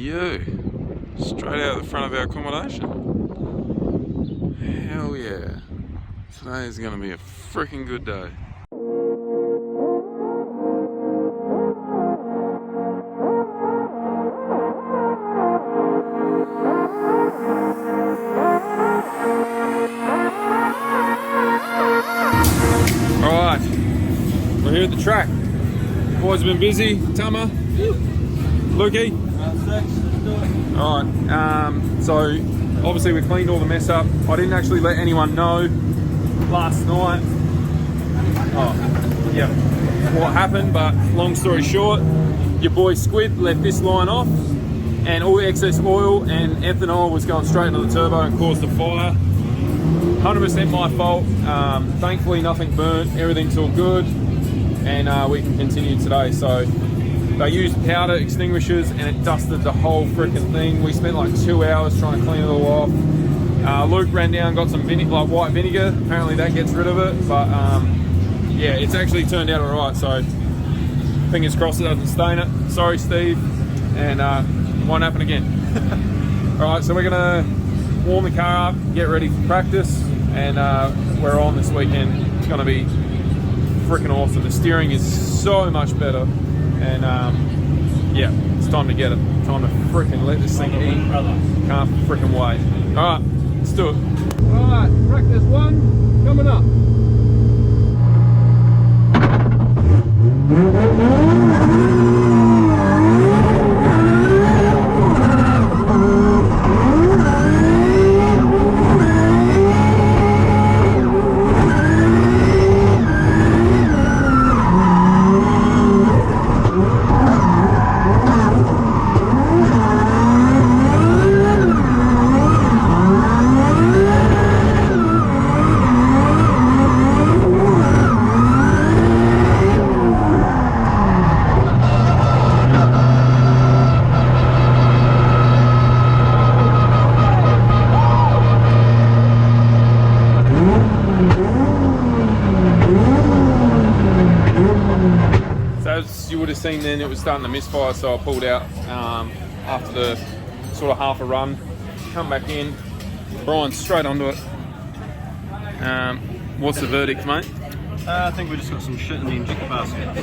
view. Straight out the front of our accommodation. Hell yeah. Today is going to be a freaking good day. Alright, we're here at the track. The boys have been busy. Tama, Lukey. Alright, so obviously we cleaned all the mess up. I didn't actually let anyone know last night what happened, but long story short, your boy Squid left this line off and all the excess oil and ethanol was going straight into the turbo and caused a fire. 100% my fault. Thankfully nothing burnt, everything's all good, and we can continue today. So they used powder extinguishers and it dusted the whole freaking thing. We spent like 2 hours trying to clean it all off. Luke ran down, got some white vinegar. Apparently that gets rid of it, but yeah, it's actually turned out alright, so fingers crossed it doesn't stain it. Sorry Steve, and won't happen again. Alright, so we're gonna warm the car up, get ready for practice, and we're on this weekend. It's gonna be freaking awesome. The steering is so much better, and yeah, it's time to get it. Time to freaking let this thing eat. Can't freaking wait. Alright, let's do it. Alright, practice one coming up. Seen then it was starting to misfire, so I pulled out after the sort of half a run, come back in, Brian straight onto it. What's the verdict, mate? I think we just got some shit in the injector basket.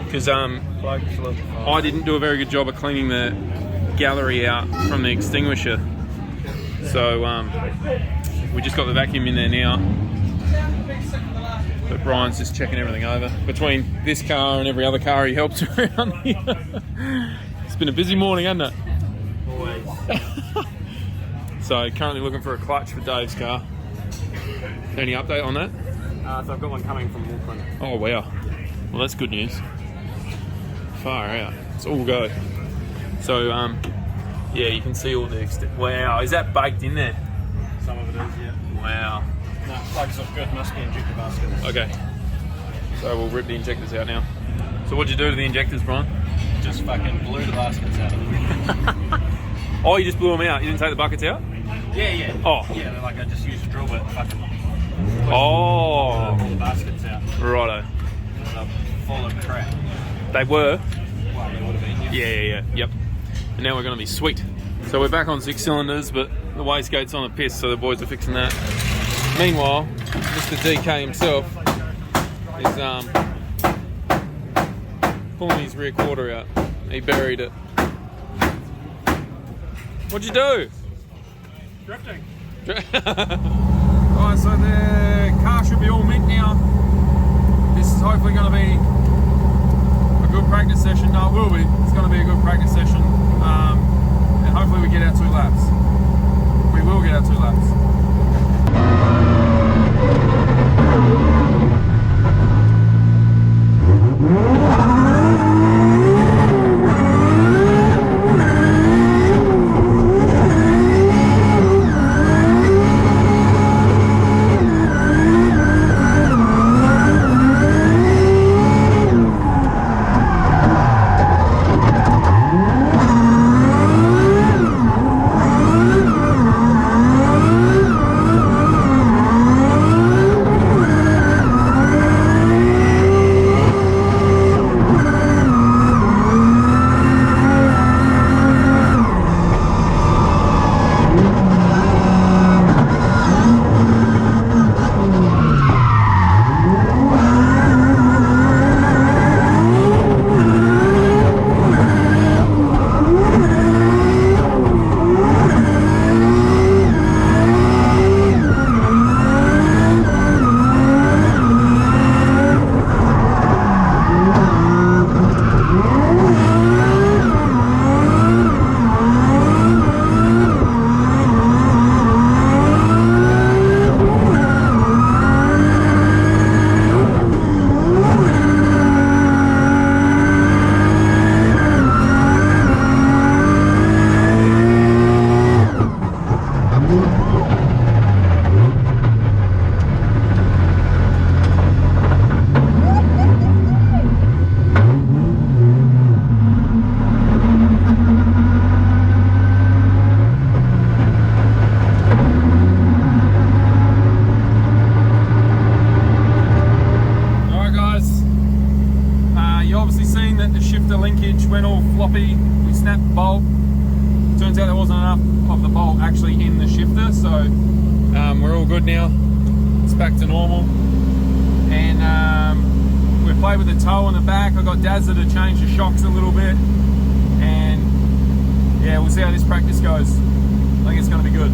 Because I didn't do a very good job of cleaning the gallery out from the extinguisher, so we just got the vacuum in there now. But Brian's just checking everything over. Between this car and every other car he helps around here. It's been a busy morning, hasn't it? Always. So currently looking for a clutch for Dave's car. Any update on that? So I've got one coming from Auckland. Oh wow. Well, that's good news. Far out. It's all go. So yeah, you can see all the wow, is that baked in there? Some of it is, yeah. Wow. No, plugs look good, must be injector basket. Okay. So we'll rip the injectors out now. So what'd you do to the injectors, Brian? Just fucking blew the baskets out of them. Oh, you just blew them out? You didn't take the buckets out? Yeah, yeah. Oh. Yeah, like I just used a drill bit, fucking oh. All the baskets out. Righto. They're full of crap. They were? Well, they would have been, yeah. Yep. And now we're going to be sweet. So we're back on 6 cylinders, but the wastegate's on the piss, so the boys are fixing that. Meanwhile, Mr. DK himself is pulling his rear quarter out. He buried it. What'd you do? Drifting. Alright, so the car should be all mint now. This is hopefully going to be a good practice session. No, it will be. It's going to be a good practice session. And hopefully we get our 2 laps. We will get our 2 laps. turns out there wasn't enough of the bolt actually in the shifter, so we're all good now. It's back to normal. And we played with the toe on the back. I got Dazza to change the shocks a little bit, and yeah, we'll see how this practice goes. I think it's going to be good.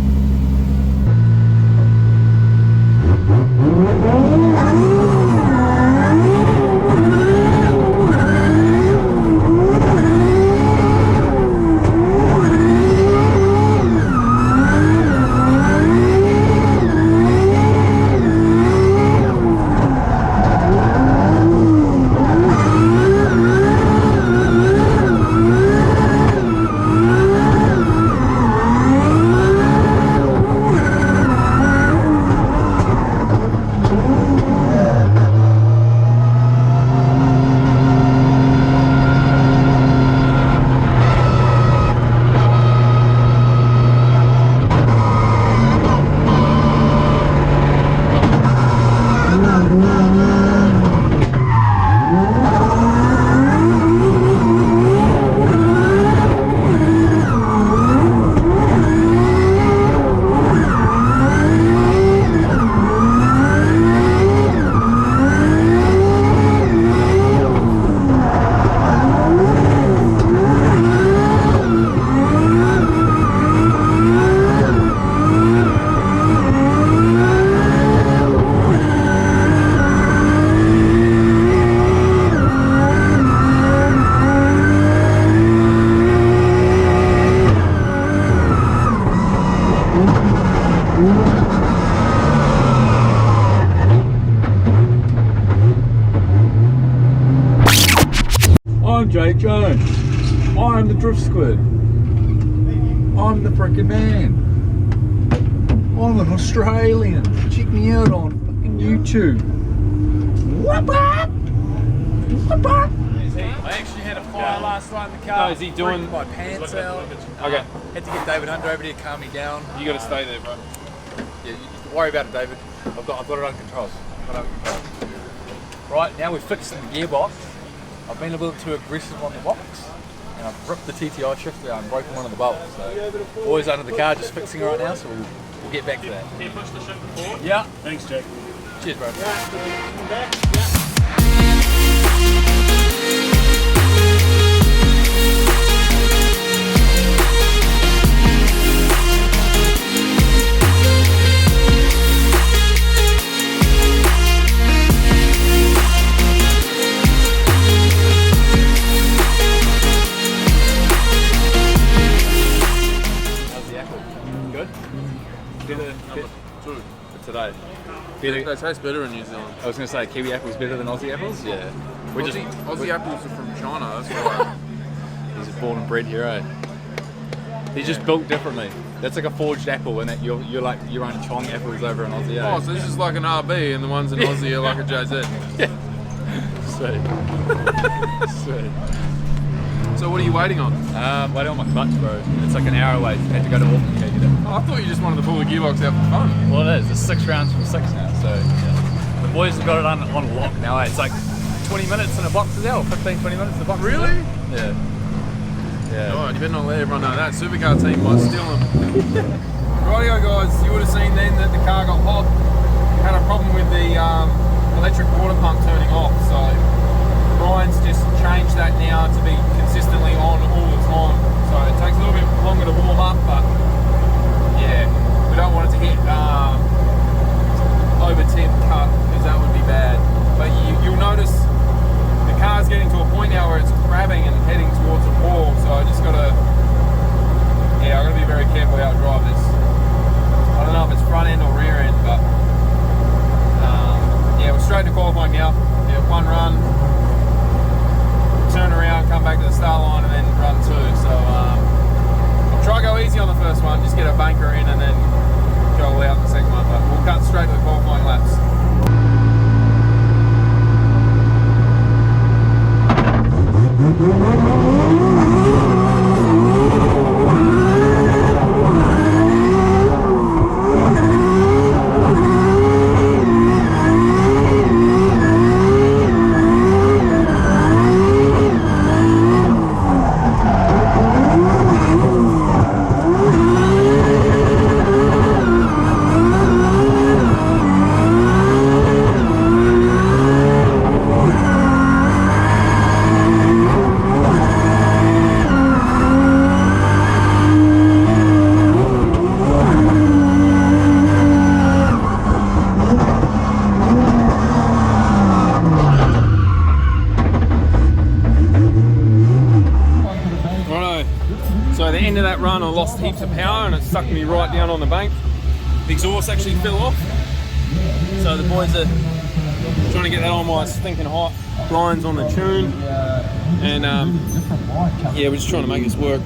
I'm Jake Jones. I'm the DriftSquid. I'm the freaking man. I'm an Australian. Check me out on fucking YouTube. Whoop up! Whoop up! I actually had a fire last night in the car. Oh, is he doing- Ripped my pants out? Okay, Had to get David Hunter over here to calm me down. you got to stay there, bro. Yeah, you worry about it, David. I've got it under control. Right, now we're fixing the gearbox. I've been a little too aggressive on the box, and I've ripped the TTI shifter out and broken one of the bolts. So, boys under the car just fixing it right now, so we'll get back to that. Can you push the shifter forward? Yeah. Thanks, Jake. Cheers, bro. Today. They taste better in New Zealand. I was going to say Kiwi apples better than Aussie apples. Yeah, Aussie apples are from China. That's why. These are born and bred here, eh? They're just built differently. That's like a forged apple, and that you're like your own Chong apples over in Aussie. Eh? Oh, so this is like an RB, and the ones in Aussie are like a JZ. Sweet. Sweet. So what are you waiting on? Waiting on my clutch, bro. It's like an hour away. I had to go to Auckland to get it. Oh, I thought you just wanted to pull the gearbox out for fun. Well, it is. It's 6 rounds from 6 now, so yeah. The boys have got it on lock now. Eh? It's like 20 minutes in a box as well. 15, 20 minutes in a box. Really? Yeah. Yeah. Oh, you better not let everyone know that. Supercar team might steal them. Rightio, guys. You would have seen then that the car got hot. Had a problem with the electric water pump turning off. So Brian's just changed that now to be consistently on all the time. So it takes a little bit longer to warm up, but yeah, we don't want it to hit over temp cut because that would be bad. But you'll notice the car's getting to a point now where it's grabbing and heading towards the wall. So I just gotta be very careful how I drive this. I don't know if it's front end or rear end, but yeah, we're straight to qualifying now. Yeah, one run, turn around, come back to the start line, and then run 2. So I'll try to go easy on the first one, just get a banker in, and then go all out in the second one. But we'll cut straight to the qualifying laps. heaps of power and it sucked me right down on the bank. The exhaust actually fell off. So the boys are trying to get that on my stinking hot blinds on the tune. And yeah, we're just trying to make this work.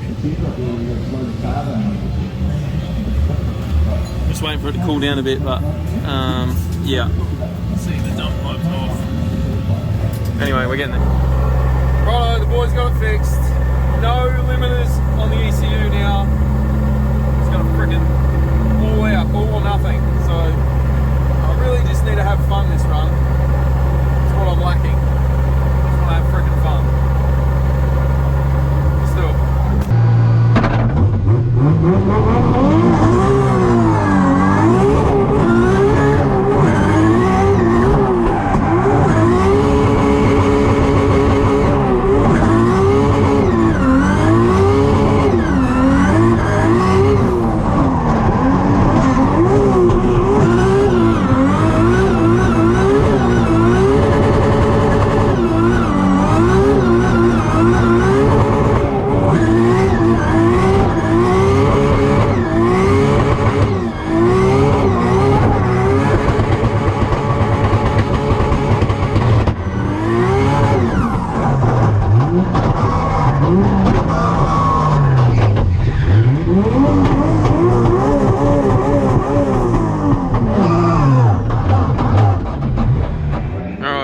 Just waiting for it to cool down a bit, but yeah. See the dump pipe's off. Anyway, we're getting there. Righto, the boys got it fixed. No limiters on the ECU now. It's gonna frickin' all out, all or nothing. So I really just need to have fun this run. That's what I'm lacking. I just want to have frickin' fun.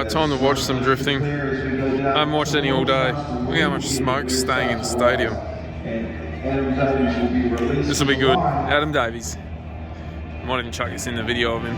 Time to watch some drifting. I haven't watched any all day. Look how much smoke's staying in the stadium. This will be good. Adam Davies. I might even chuck this in the video of him.